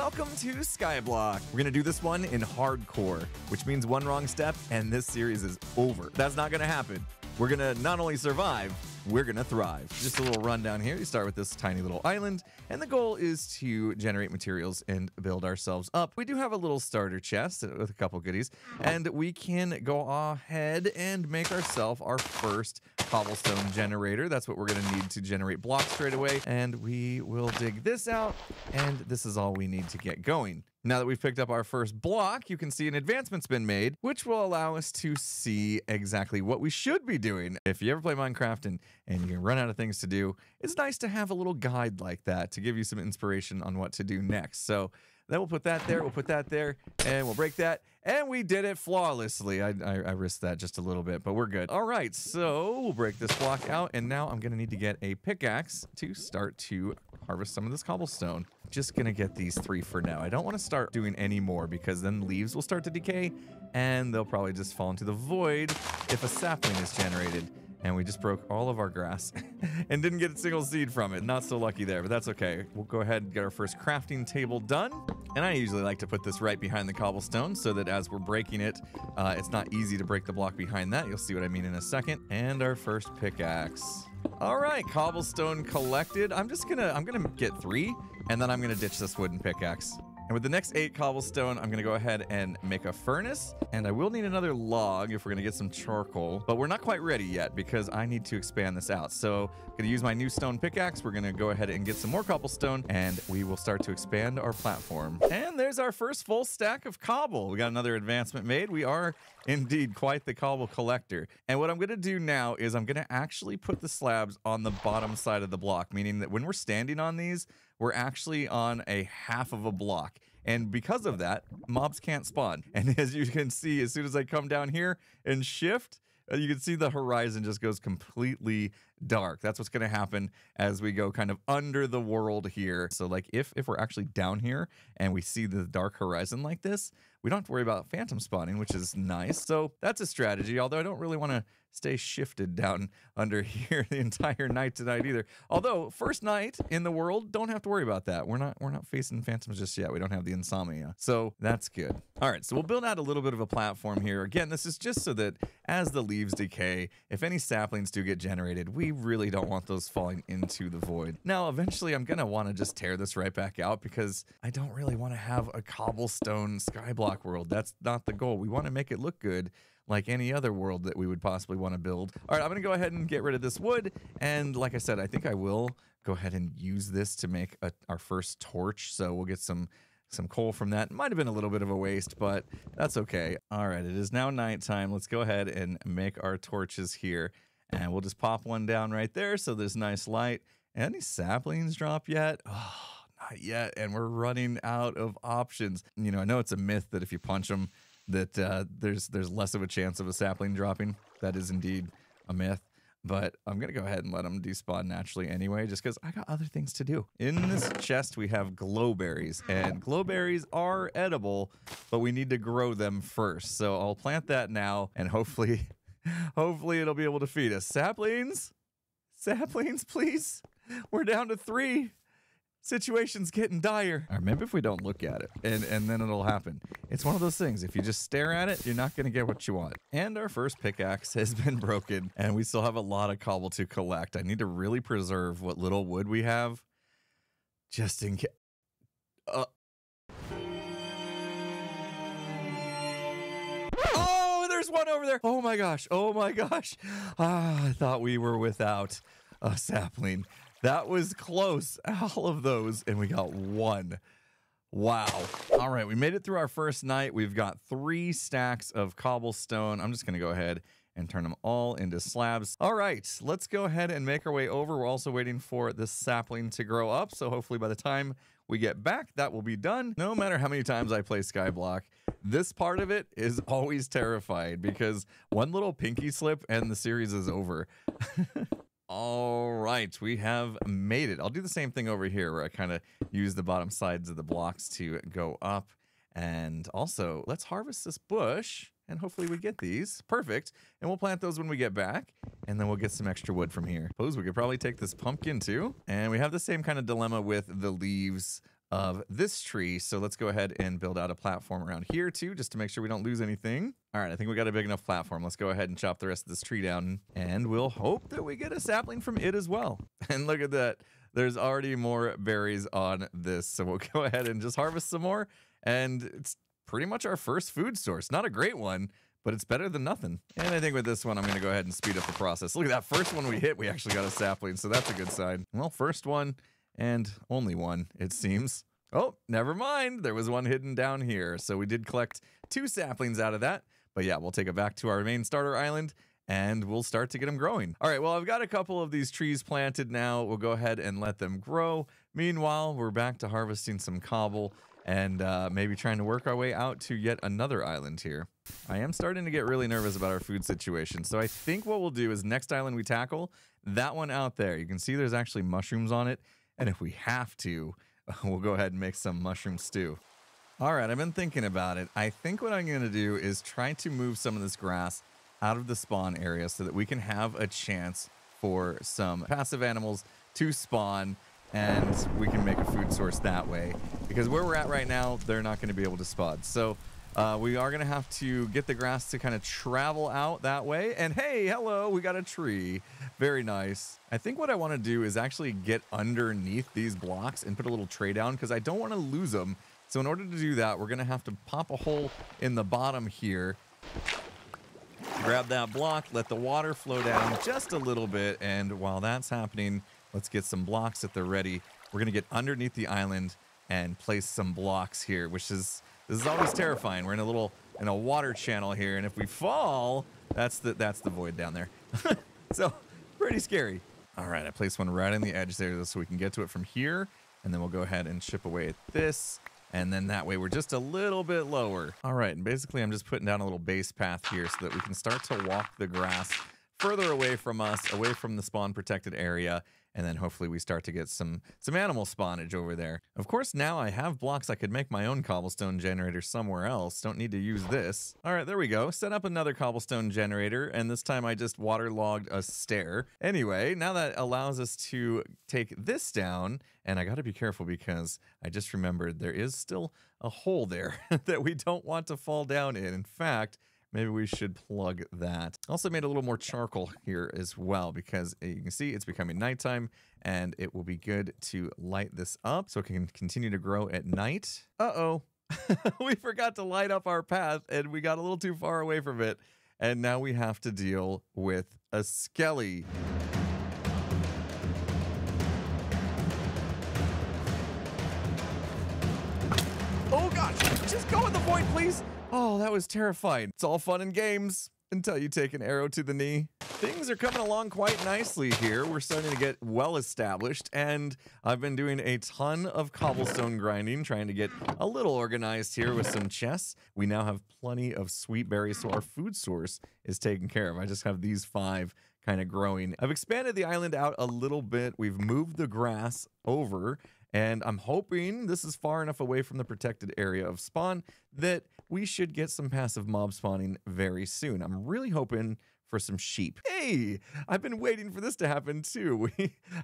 welcome to Skyblock. We're going to do this one in hardcore, which means one wrong step and this series is over. That's not going to happen. We're going to not only survive, we're going to thrive. Just a little rundown here. You start with this tiny little island, and the goal is to generate materials and build ourselves up. We do have a little starter chest with a couple goodies, and we can go ahead and make ourselves our first cobblestone generator. That's what we're going to need to generate blocks straight away, and we will dig this out, and this is all we need to get going. Now that we've picked up our first block, you can see an advancement's been made, which will allow us to see exactly what we should be doing. If you ever play Minecraft and you run out of things to do, it's nice to have a little guide like that to give you some inspiration on what to do next. So then we'll put that there, we'll put that there, and we'll break that. And we did it flawlessly. I risked that just a little bit, but we're good. All right, so we'll break this block out, and now I'm gonna need to get a pickaxe to start to harvest some of this cobblestone. Just gonna get these 3 for now. I don't wanna start doing any more because then leaves will start to decay, and they'll probably just fall into the void if a sapling is generated. And we just broke all of our grass and didn't get a single seed from it. Not so lucky there, but that's okay. We'll go ahead and get our first crafting table done. And I usually like to put this right behind the cobblestone so that as we're breaking it, it's not easy to break the block behind that. You'll see what I mean in a second. And our first pickaxe. All right, cobblestone collected. I'm gonna get 3, and then I'm gonna ditch this wooden pickaxe. And with the next 8 cobblestone, I'm gonna go ahead and make a furnace. And I will need another log if we're gonna get some charcoal, but we're not quite ready yet because I need to expand this out. So I'm gonna use my new stone pickaxe. We're gonna go ahead and get some more cobblestone, and we will start to expand our platform. And there's our first full stack of cobble. We got another advancement made. We are indeed quite the cobble collector. And what I'm gonna do now is I'm gonna actually put the slabs on the bottom side of the block, meaning that when we're standing on these, we're actually on a half of a block. And because of that, mobs can't spawn. And as you can see, as soon as I come down here and shift, you can see the horizon just goes completely dark. That's what's going to happen as we go kind of under the world here. So like if we're actually down here and we see the dark horizon like this, we don't have to worry about phantom spawning, which is nice. So that's a strategy, although I don't really want to stay shifted down under here the entire night tonight either. Although first night in the world, don't have to worry about that. We're not facing phantoms just yet. We don't have the insomnia. So that's good. All right, so we'll build out a little bit of a platform here. Again, this is just so that as the leaves decay, if any saplings do get generated, we really don't want those falling into the void. Now, eventually I'm gonna want to just tear this right back out because I don't really want to have a cobblestone skyblock world. That's not the goal. We want to make it look good like any other world that we would possibly want to build. All right, I'm gonna go ahead and get rid of this wood. And like I said, I think I will go ahead and use this to make our first torch. So we'll get some coal from that. Might have been a little bit of a waste, but that's okay. All right, it is now nighttime. Let's go ahead and make our torches here. And we'll just pop one down right there so there's nice light. Any saplings drop yet? Oh, not yet. And we're running out of options. You know, I know it's a myth that if you punch them, that there's less of a chance of a sapling dropping. That is indeed a myth. But I'm going to go ahead and let them despawn naturally anyway, just because I got other things to do. In this chest, we have glowberries, and glowberries are edible, but we need to grow them first. So I'll plant that now, and hopefully it'll be able to feed us. Saplings, please. We're down to 3. Situation's getting dire. Or maybe if we don't look at it, and then it'll happen. It's one of those things. If you just stare at it, you're not going to get what you want. And our first pickaxe has been broken, and we still have a lot of cobble to collect. I need to really preserve what little wood we have, just in case. Oh, there's one over there. Oh my gosh. I thought we were without a sapling. That was close. All of those, and we got 1. Wow. All right, we made it through our first night. We've got 3 stacks of cobblestone. I'm just going to go ahead and turn them all into slabs. All right, let's go ahead and make our way over. We're also waiting for this sapling to grow up, so hopefully by the time we get back, that will be done. No matter how many times I play Skyblock, this part of it is always terrifying because one little pinky slip and the series is over. All right, we have made it. I'll do the same thing over here where I kind of use the bottom sides of the blocks to go up. And also, let's harvest this bush and hopefully we get these. Perfect. And we'll plant those when we get back, and then we'll get some extra wood from here. Suppose we could probably take this pumpkin too. And we have the same kind of dilemma with the leaves of this tree. So let's go ahead and build out a platform around here too, just to make sure we don't lose anything. All right, I think we got a big enough platform. Let's go ahead and chop the rest of this tree down, and we'll hope that we get a sapling from it as well. And look at that. There's already more berries on this. So we'll go ahead and just harvest some more. And it's pretty much our first food source. Not a great one, but it's better than nothing. And I think with this one, I'm going to go ahead and speed up the process. Look at that first one we hit. We actually got a sapling, so that's a good sign. Well, first one and only one, it seems. Oh, never mind. There was one hidden down here. So we did collect 2 saplings out of that. But yeah, we'll take it back to our main starter island, and we'll start to get them growing. All right, well, I've got a couple of these trees planted now. We'll go ahead and let them grow. Meanwhile, we're back to harvesting some cobble and maybe trying to work our way out to yet another island here. I am starting to get really nervous about our food situation. So I think what we'll do is next island we tackle, that one out there, you can see there's actually mushrooms on it. And if we have to, we'll go ahead and make some mushroom stew. All right, I've been thinking about it. I think what I'm going to do is try to move some of this grass out of the spawn area so that we can have a chance for some passive animals to spawn, and we can make a food source that way. Because where we're at right now, they're not going to be able to spawn. So we are going to have to get the grass to kind of travel out that way. And hey, hello, we got a tree. Very nice. I think what I want to do is actually get underneath these blocks and put a little tray down, because I don't want to lose them. So in order to do that, we're going to have to pop a hole in the bottom here. Grab that block, let the water flow down just a little bit. And while that's happening, let's get some blocks at the ready. We're going to get underneath the island and place some blocks here, this is always terrifying. We're in a water channel here, and if we fall, that's the void down there. So pretty scary. All right, I placed one right on the edge there so we can get to it from here, and then we'll go ahead and chip away at this, and then that way we're just a little bit lower. All right, and basically I'm just putting down a little base path here so that we can start to walk the grass further away from us, away from the spawn protected area, and then hopefully we start to get some animal spawnage over there. Of course, now I have blocks. I could make my own cobblestone generator somewhere else. Don't need to use this. All right, there we go. Set up another cobblestone generator, and this time I just waterlogged a stair. Anyway, now that allows us to take this down, and I gotta be careful because I just remembered there is still a hole there that we don't want to fall down in. In fact, maybe we should plug that. Also made a little more charcoal here as well, because you can see it's becoming nighttime, and it will be good to light this up so it can continue to grow at night. Uh-oh. We forgot to light up our path, and we got a little too far away from it, and now we have to deal with a Skelly. Oh gosh, just go in the void, please. Oh, that was terrifying. It's all fun and games until you take an arrow to the knee. Things are coming along quite nicely here. We're starting to get well established, and I've been doing a ton of cobblestone grinding, trying to get a little organized here with some chests. We now have plenty of sweet berries, so our food source is taken care of. I just have these 5 kind of growing. I've expanded the island out a little bit. We've moved the grass over, and I'm hoping this is far enough away from the protected area of spawn that we should get some passive mob spawning very soon. I'm really hoping for some sheep. Hey, I've been waiting for this to happen too.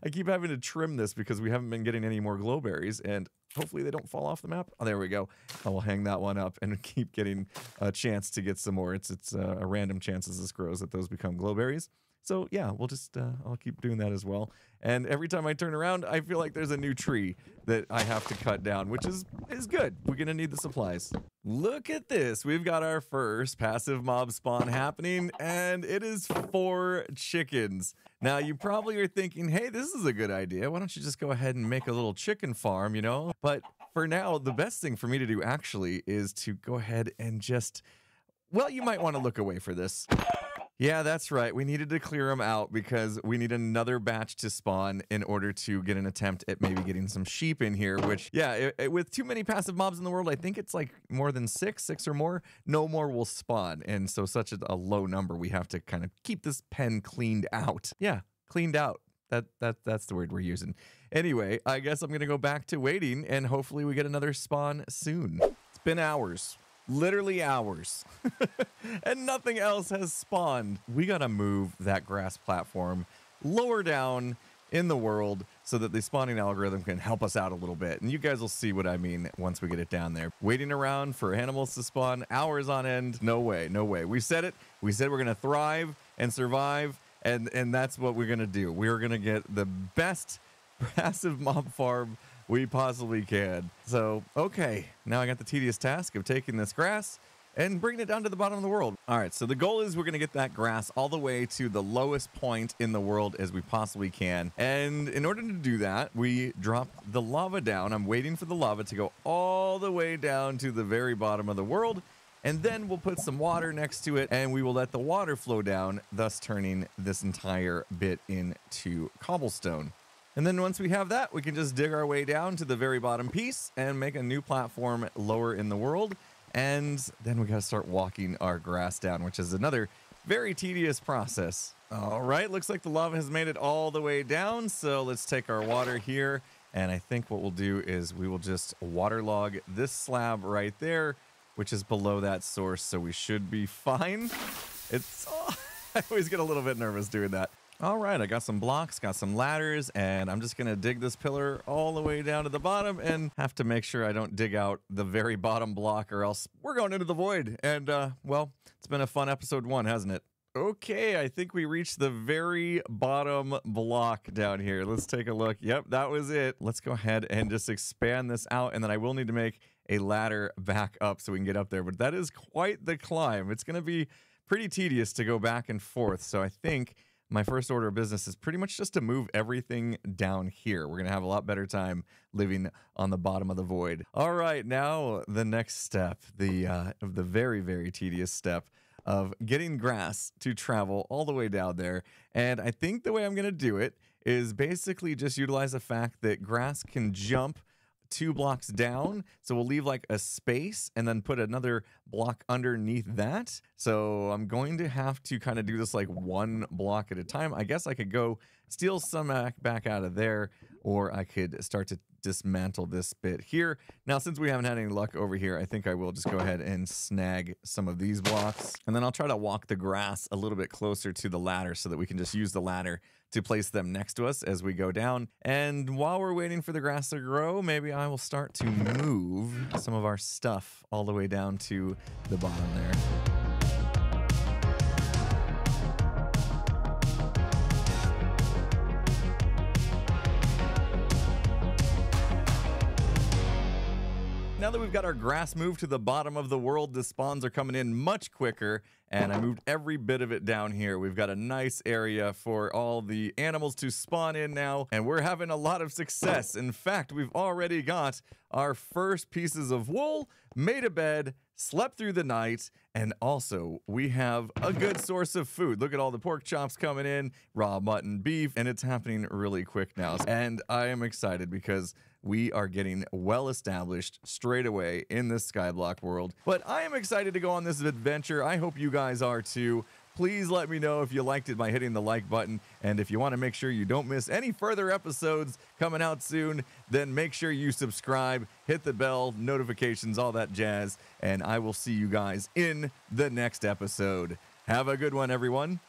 I keep having to trim this because we haven't been getting any more glowberries, and hopefully they don't fall off the map. Oh, there we go. I will hang that one up and keep getting a chance to get some more. It's a random chance as this grows that those become glowberries. So yeah, we'll just, I'll keep doing that as well. And every time I turn around, I feel like there's a new tree that I have to cut down, which is good. We're gonna need the supplies. Look at this. We've got our first passive mob spawn happening, and it is 4 chickens. Now, you probably are thinking, hey, this is a good idea. Why don't you just go ahead and make a little chicken farm, you know? But for now, the best thing for me to do actually is to go ahead and just, well, you might want to look away for this. Yeah, that's right. We needed to clear them out because we need another batch to spawn in order to get an attempt at maybe getting some sheep in here, which, yeah, with too many passive mobs in the world, I think it's like more than 6 or more, no more will spawn. And so such a low number, we have to kind of keep this pen cleaned out. Yeah, cleaned out. That's the word we're using. Anyway, I guess I'm going to go back to waiting, and hopefully we get another spawn soon. It's been hours. Literally hours. And nothing else has spawned. We gotta move that grass platform lower down in the world so that the spawning algorithm can help us out a little bit. And you guys will see what I mean once we get it down there. Waiting around for animals to spawn hours on end. No way, no way. We said it. We said we're going to thrive and survive. And that's what we're going to do. We're going to get the best passive mob farm we possibly can. So, okay. Now I got the tedious task of taking this grass and bringing it down to the bottom of the world. All right, so the goal is we're going to get that grass all the way to the lowest point in the world as we possibly can. And in order to do that, we drop the lava down. I'm waiting for the lava to go all the way down to the very bottom of the world. And then we'll put some water next to it and we will let the water flow down, thus turning this entire bit into cobblestone. And then once we have that, we can just dig our way down to the very bottom piece and make a new platform lower in the world. And then we got to start walking our grass down, which is another very tedious process. All right, looks like the lava has made it all the way down. So let's take our water here. And I think what we'll do is we will just waterlog this slab right there, which is below that source. So we should be fine. I always get a little bit nervous doing that. All right, I got some blocks, got some ladders, and I'm just gonna dig this pillar all the way down to the bottom and have to make sure I don't dig out the very bottom block or else we're going into the void. And well, it's been a fun episode 1, hasn't it? Okay, I think we reached the very bottom block down here. Let's take a look. Yep, that was it. Let's go ahead and just expand this out, and then I will need to make a ladder back up so we can get up there. But that is quite the climb. It's gonna be pretty tedious to go back and forth. So I think my first order of business is pretty much just to move everything down here. We're going to have a lot better time living on the bottom of the void. All right, now the next step, the very, very tedious step of getting grass to travel all the way down there. And I think the way I'm going to do it is basically just utilize the fact that grass can jump 2 blocks down, so we'll leave like a space and then put another block underneath that. So I'm going to have to kind of do this like 1 block at a time. I guess I could go steal some back out of there, or I could start to dismantle this bit here. Now, since we haven't had any luck over here, I think I will just go ahead and snag some of these blocks, and then I'll try to walk the grass a little bit closer to the ladder so that we can just use the ladder to place them next to us as we go down. And while we're waiting for the grass to grow, maybe I will start to move some of our stuff all the way down to the bottom there. Now that we've got our grass moved to the bottom of the world, the spawns are coming in much quicker, and I moved every bit of it down here. We've got a nice area for all the animals to spawn in now, and we're having a lot of success. In fact, we've already got our first pieces of wool, made a bed, slept through the night, and also we have a good source of food. Look at all the pork chops coming in, raw mutton, beef, and it's happening really quick now. And I am excited because we are getting well established straight away in this Skyblock world. But I am excited to go on this adventure. I hope you guys are too. Please let me know if you liked it by hitting the like button. And if you want to make sure you don't miss any further episodes coming out soon, then make sure you subscribe, hit the bell, notifications, all that jazz. And I will see you guys in the next episode. Have a good one, everyone.